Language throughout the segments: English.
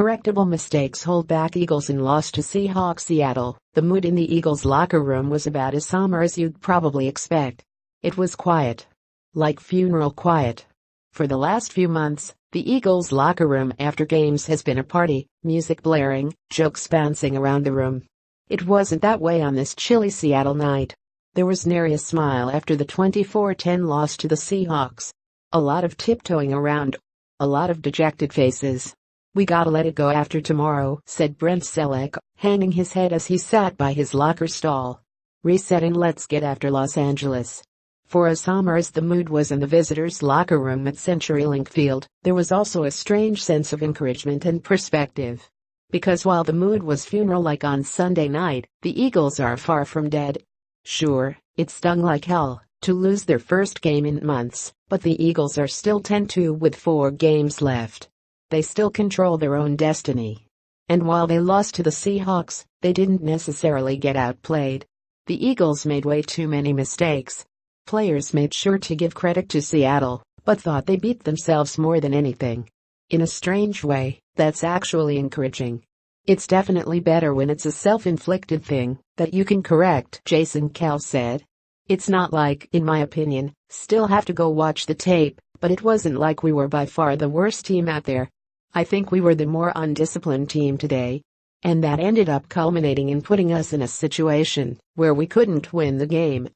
Correctable mistakes hold back Eagles in loss to Seahawks Seattle. The mood in the Eagles locker room was about as somber as you'd probably expect. It was quiet. Like funeral quiet. For the last few months, the Eagles locker room after games has been a party, music blaring, jokes bouncing around the room. It wasn't that way on this chilly Seattle night. There was nary a smile after the 24-10 loss to the Seahawks. A lot of tiptoeing around. A lot of dejected faces. "We gotta let it go after tomorrow," said Brent Selleck, hanging his head as he sat by his locker stall. "Resetting, let's get after Los Angeles." For as somber as the mood was in the visitors' locker room at CenturyLink Field, there was also a strange sense of encouragement and perspective. Because while the mood was funeral-like on Sunday night, the Eagles are far from dead. Sure, it stung like hell to lose their first game in months, but the Eagles are still 10-2 with 4 games left. They still control their own destiny. And while they lost to the Seahawks, they didn't necessarily get outplayed. The Eagles made way too many mistakes. Players made sure to give credit to Seattle, but thought they beat themselves more than anything. In a strange way, that's actually encouraging. It's definitely better when it's a self-inflicted thing that you can correct, Jason Kell said. It's not like, in my opinion, still have to go watch the tape, but it wasn't like we were by far the worst team out there. I think we were the more undisciplined team today. And that ended up culminating in putting us in a situation where we couldn't win the game.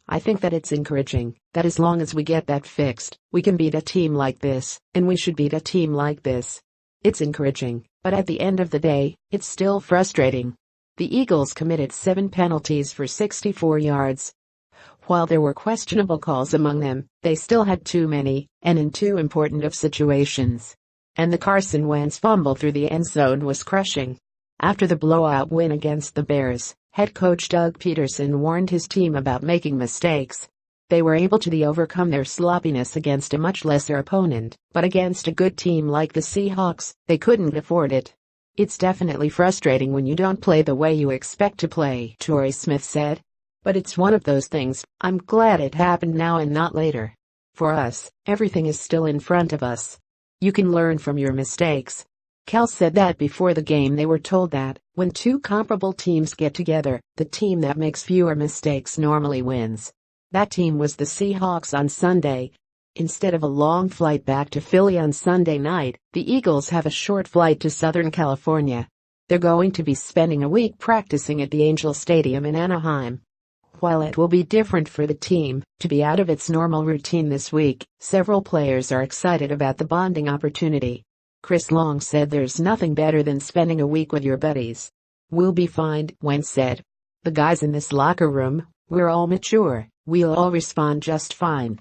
I think that it's encouraging that as long as we get that fixed, we can beat a team like this, and we should beat a team like this. It's encouraging, but at the end of the day, it's still frustrating. The Eagles committed 7 penalties for 64 yards. While there were questionable calls among them, they still had too many, and in too important of situations. And the Carson Wentz fumble through the end zone was crushing. After the blowout win against the Bears, head coach Doug Peterson warned his team about making mistakes. They were able to overcome their sloppiness against a much lesser opponent, but against a good team like the Seahawks, they couldn't afford it. "It's definitely frustrating when you don't play the way you expect to play," Torrey Smith said. "But it's one of those things. I'm glad it happened now and not later. For us, everything is still in front of us. You can learn from your mistakes." Cal said that before the game they were told that, when two comparable teams get together, the team that makes fewer mistakes normally wins. That team was the Seahawks on Sunday. Instead of a long flight back to Philly on Sunday night, the Eagles have a short flight to Southern California. They're going to be spending a week practicing at the Angel Stadium in Anaheim. While it will be different for the team to be out of its normal routine this week, several players are excited about the bonding opportunity. Chris Long said there's nothing better than spending a week with your buddies. "We'll be fine," Wentz said. "The guys in this locker room, we're all mature, we'll all respond just fine.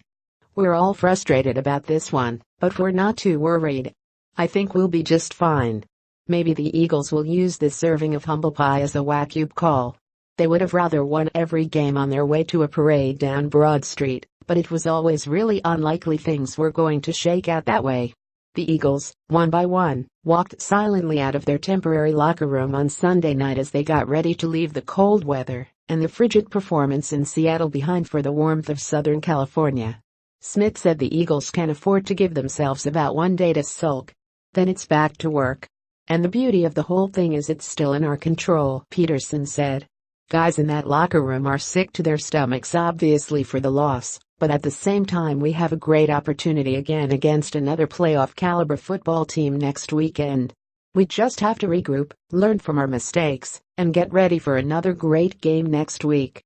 We're all frustrated about this one, but we're not too worried. I think we'll be just fine." Maybe the Eagles will use this serving of humble pie as a whack-up call. They would have rather won every game on their way to a parade down Broad Street, but it was always really unlikely things were going to shake out that way. The Eagles, one by one, walked silently out of their temporary locker room on Sunday night as they got ready to leave the cold weather and the frigid performance in Seattle behind for the warmth of Southern California. Smith said the Eagles can afford to give themselves about 1 day to sulk. Then it's back to work. "And the beauty of the whole thing is it's still in our control," Peterson said. "Guys in that locker room are sick to their stomachs obviously for the loss, but at the same time we have a great opportunity again against another playoff caliber football team next weekend. We just have to regroup, learn from our mistakes, and get ready for another great game next week."